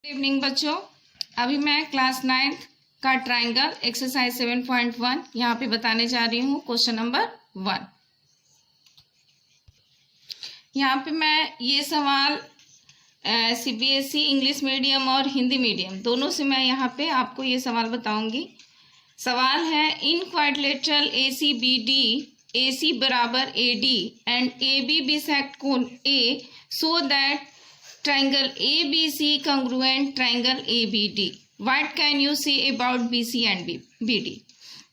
Good evening बच्चों। अभी मैं क्लास 9 का ट्राइंगल एक्सरसाइज 7.1 यहाँ पे बताने जा रही हूँ। Question number 1। यहाँ पे मैं ये सवाल सीबीएसई इंग्लिश मीडियम और हिंदी मीडियम दोनों से मैं यहाँ पे आपको ये सवाल बताऊंगी। सवाल है in quadrilateral A C B D A C बराबर A D and A B bisect कोन A so that triangle ABC congruent triangle ABD. What can you say about BC and BD?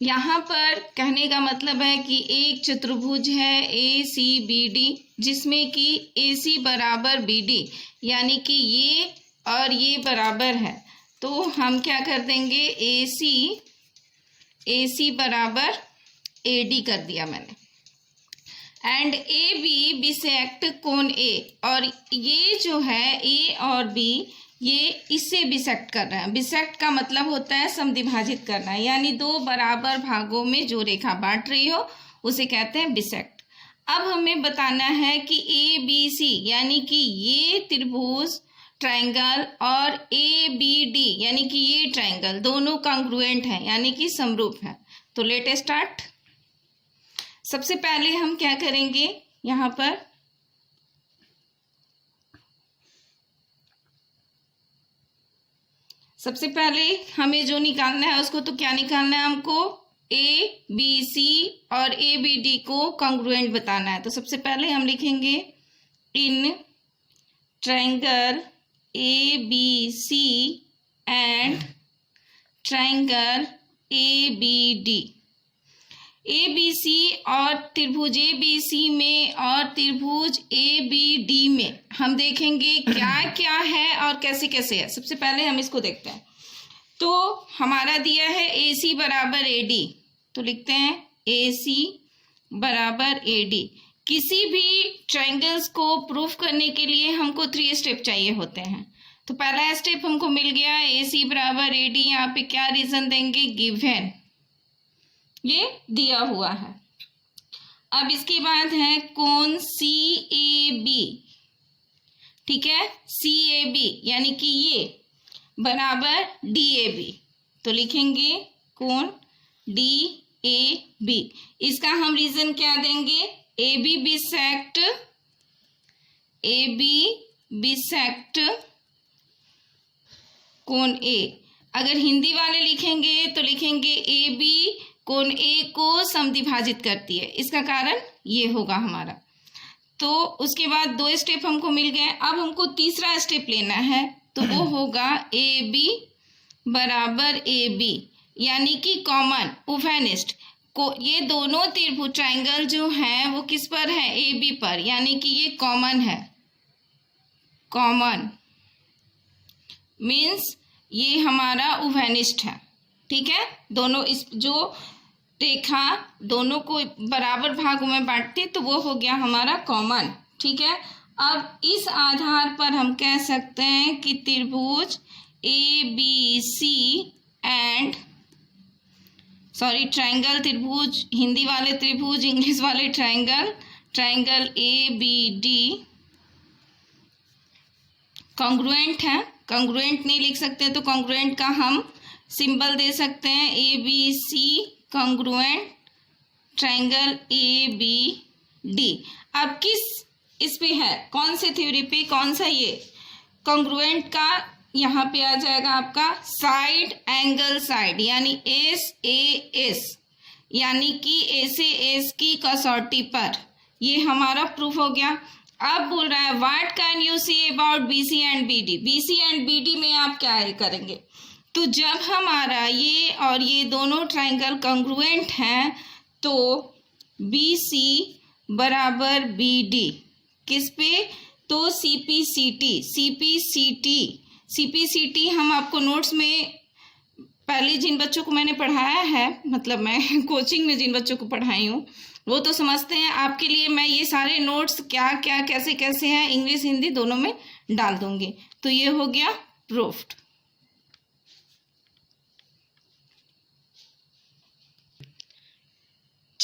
यहाँ पर कहने का मतलब है कि एक चतुर्भुज है ACBD जिसमें कि AC बराबर BD यानी कि ये और ये बराबर है, तो हम क्या कर देंगे AC बराबर AD कर दिया मैंने। एंड ए बी बिसेक्ट कोन ए, और ये जो है ए और बी ये इससे बिसेक्ट कर रहे हैं। बिसेक्ट का मतलब होता है समद्विभाजित करना, यानी दो बराबर भागों में जो रेखा बांट रही हो उसे कहते हैं बिसेक्ट। अब हमें बताना है कि ए बी सी यानी कि ये त्रिभुज ट्राइंगल और ए बी डी यानी कि ये ट्राइंगल दोनों कॉन्ग्रुएंट हैं यानी कि समरूप है। तो लेट स्टार्ट। सबसे पहले हम क्या करेंगे, यहाँ पर सबसे पहले हमें जो निकालना है उसको, तो क्या निकालना है हमको, ए बी सी और ए बी डी को कॉन्ग्रुएंट बताना है। तो सबसे पहले हम लिखेंगे in triangle A B C and triangle A B D. A B C और त्रिभुज ए बी सी में और त्रिभुज ए बी डी में हम देखेंगे क्या क्या है और कैसे कैसे है। सबसे पहले हम इसको देखते हैं। तो हमारा दिया है ए सी बराबर ए डी, तो लिखते हैं ए सी बराबर ए डी। किसी भी ट्राइंगल्स को प्रूफ करने के लिए हमको 3 स्टेप चाहिए होते हैं। तो पहला स्टेप हमको मिल गया ए सी बराबर ए डी। यहाँ पे क्या रीजन देंगे, गिवन, ये दिया हुआ है। अब इसके बाद है कोण सी ए बी, ठीक है, सी ए बी यानी कि ये बराबर डी ए बी, तो लिखेंगे कोण डी ए बी। इसका हम रीजन क्या देंगे, ए बी बिसेक्ट कोण ए। अगर हिंदी वाले लिखेंगे तो लिखेंगे ए बी कोण ए को समद्विभाजित करती है, इसका कारण ये होगा हमारा। तो उसके बाद 2 स्टेप हमको मिल गए। अब हमको तीसरा स्टेप लेना है, तो वो होगा ए बी बराबर ए बी यानी कि कॉमन उभयनिष्ठ को। ये दोनों त्रिभुज ट्राइंगल जो हैं वो किस पर है, ए बी पर, यानी कि ये कॉमन है। कॉमन मीन्स ये हमारा उभयनिष्ठ है, ठीक है। दोनों इस जो रेखा दोनों को बराबर भागों में बांटती तो वो हो गया हमारा कॉमन, ठीक है। अब इस आधार पर हम कह सकते हैं कि त्रिभुज A B C and triangle त्रिभुज, हिंदी वाले त्रिभुज इंग्लिश वाले triangle A B D congruent है। कॉन्ग्रुएंट नहीं लिख सकते तो कॉन्ग्रुएंट का हम सिंबल दे सकते हैं, A B C congruent triangle A B D. अब किस इस पे है, कौन से थ्योरी पे, कौन सा ये कॉन्ग्रुएंट का, यहाँ पे आ जाएगा आपका साइड एंगल साइड यानी एस ए एस, यानी कि ए से एस की कसौटी पर ये हमारा प्रूफ हो गया। अब बोल रहा है what can you say about B C and B D. B C and B D में आप क्या करेंगे, तो जब हमारा ये और ये दोनों ट्राइंगल कॉन्ग्रुएंट हैं तो बी सी बराबर बी डी किस पे, तो सीपीसीटी हम आपको नोट्स में पहले जिन बच्चों को मैंने पढ़ाया है, मतलब मैं कोचिंग में जिन बच्चों को पढ़ाई हूँ वो तो समझते हैं। आपके लिए मैं ये सारे नोट्स क्या क्या कैसे कैसे हैं इंग्लिश हिंदी दोनों में डाल दूंगी। तो ये हो गया प्रूफ्ड।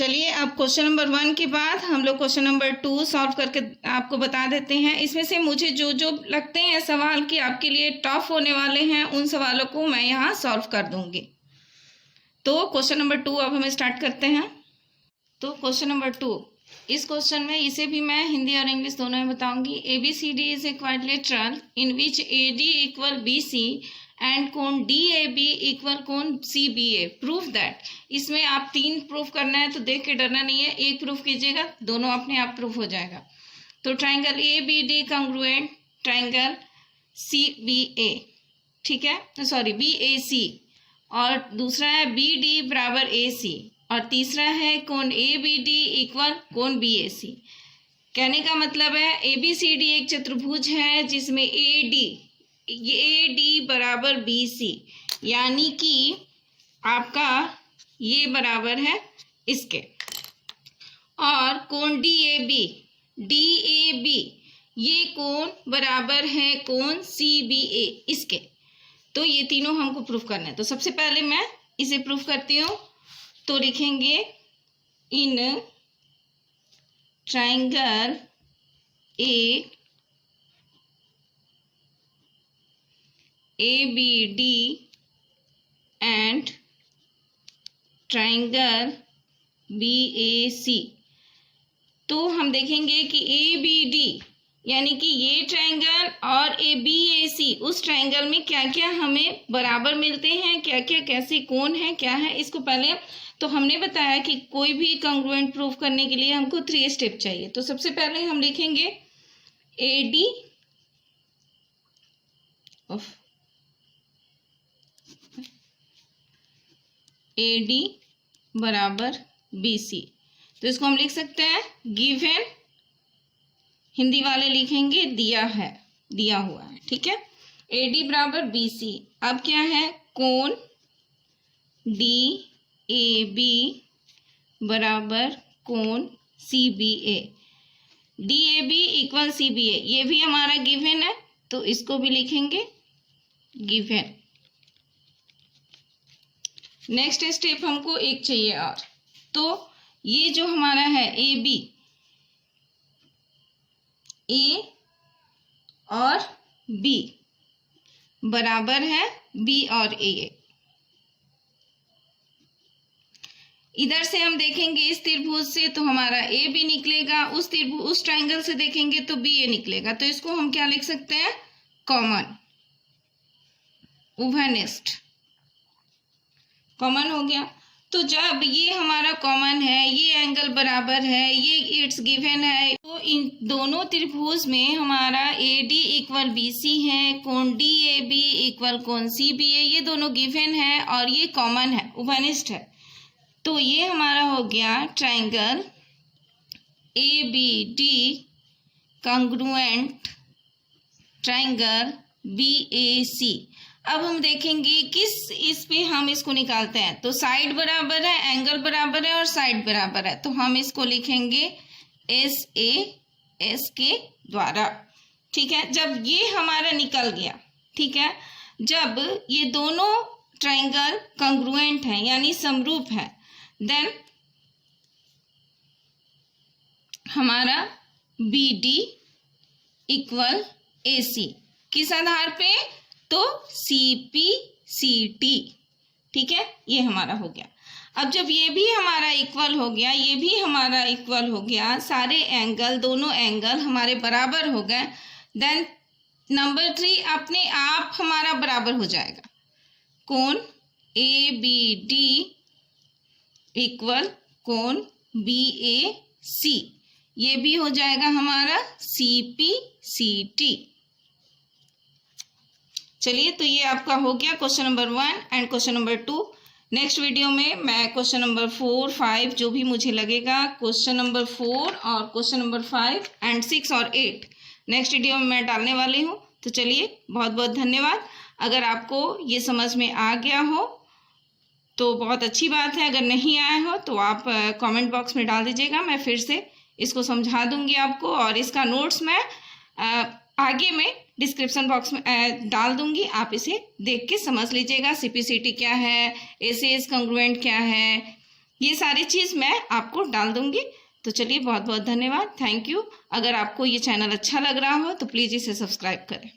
चलिए अब क्वेश्चन नंबर 1 के बाद हम लोग क्वेश्चन नंबर 2 सॉल्व करके आपको बता देते हैं। इसमें से मुझे जो जो लगते हैं सवाल कि आपके लिए टफ होने वाले हैं उन सवालों को मैं यहाँ सॉल्व कर दूंगी। तो क्वेश्चन नंबर 2 अब हम स्टार्ट करते हैं। तो क्वेश्चन नंबर 2, इस क्वेश्चन में इसे भी मैं हिंदी और इंग्लिश दोनों में बताऊंगी। ABCD is a quadrilateral in which AD equal BC and कोण DAB इक्वल कोण CBA। Proof that. इसमें आप 3 प्रूफ करना है, तो देख के डरना नहीं है, एक प्रूफ कीजिएगा, दोनों अपने आप प्रूफ हो जाएगा। तो triangle ABD congruent triangle CBA, ठीक है, सॉरी BAC, और दूसरा है BD बराबर AC, और तीसरा है कोण ABD इक्वल कोण BAC। कहने का मतलब है ABCD एक चतुर्भुज है जिसमें AD बराबर BC, यानी कि आपका ये बराबर है इसके, और कोण DAB ये कोण बराबर है कोण CBA इसके। तो ये तीनों हमको प्रूफ करना है। तो सबसे पहले मैं इसे प्रूफ करती हूँ। तो लिखेंगे in triangle ABD and triangle BAC। तो हम देखेंगे कि ABD यानी कि ये ट्राइंगल और BAC उस ट्राइंगल में क्या क्या हमें बराबर मिलते हैं, क्या क्या कैसे कोण है, क्या है। इसको पहले तो हमने बताया कि कोई भी कॉन्ग्रुएंट प्रूफ करने के लिए हमको 3 स्टेप चाहिए। तो सबसे पहले हम लिखेंगे AD बराबर BC। तो इसको हम लिख सकते हैं गिवन, हिंदी वाले लिखेंगे दिया है, दिया हुआ है, ठीक है। AD बराबर BC। अब क्या है, कोण DAB बराबर कोण CBA। DAB इक्वल CBA, ये भी हमारा गिवन है, तो इसको भी लिखेंगे गिवन। नेक्स्ट स्टेप हमको एक चाहिए और, तो ये जो हमारा है AB, A और B बराबर है B और A। इधर से हम देखेंगे इस त्रिभुज से तो हमारा AB निकलेगा, उस ट्राइंगल से देखेंगे तो BA निकलेगा। तो इसको हम क्या लिख सकते हैं, कॉमन, उभयनिष्ठ, कॉमन हो गया। तो जब ये हमारा कॉमन है, ये एंगल बराबर है, ये इट्स गिवन है, तो इन दोनों त्रिभुज में हमारा AD इक्वल BC है, कोण DAB इक्वल कोण CBA, ये दोनों गिवन है और ये कॉमन है, उभयनिष्ठ है। तो ये हमारा हो गया triangle ABD congruent triangle BAC। अब हम देखेंगे किस इस पे हम इसको निकालते हैं। तो साइड बराबर है, एंगल बराबर है और साइड बराबर है, तो हम इसको लिखेंगे SAS के द्वारा, ठीक है। जब ये हमारा निकल गया, ठीक है, जब ये दोनों ट्राइंगल कॉन्ग्रुएंट हैं यानी समरूप है, देन हमारा BD इक्वल AC किस आधार पे, तो CP/CT, ठीक है, ये हमारा हो गया। अब जब ये भी हमारा इक्वल हो गया, ये भी हमारा इक्वल हो गया, सारे एंगल, दोनों एंगल हमारे बराबर हो गए, देन नंबर 3 अपने आप हमारा बराबर हो जाएगा, कोण ABD इक्वल कोण BAC, ये भी हो जाएगा हमारा CP/CT। चलिए, तो ये आपका हो गया question number 1 and question number 2। Next video में मैं क्वेश्चन नंबर 4, 5 जो भी मुझे लगेगा, क्वेश्चन नंबर 4 और क्वेश्चन नंबर 5 एंड 6 और 8 नेक्स्ट वीडियो में मैं डालने वाली हूँ। तो चलिए, बहुत बहुत धन्यवाद। अगर आपको ये समझ में आ गया हो तो बहुत अच्छी बात है, अगर नहीं आया हो तो आप कमेंट बॉक्स में डाल दीजिएगा, मैं फिर से इसको समझा दूंगी आपको, और इसका नोट्स मैं आगे में डिस्क्रिप्शन बॉक्स में डाल दूंगी, आप इसे देख के समझ लीजिएगा। CP/CT क्या है, SAS कॉन्ग्रुएंट क्या है, ये सारी चीज़ मैं आपको डाल दूंगी। तो चलिए बहुत बहुत धन्यवाद, थैंक यू। अगर आपको ये चैनल अच्छा लग रहा हो तो प्लीज़ इसे सब्सक्राइब करें।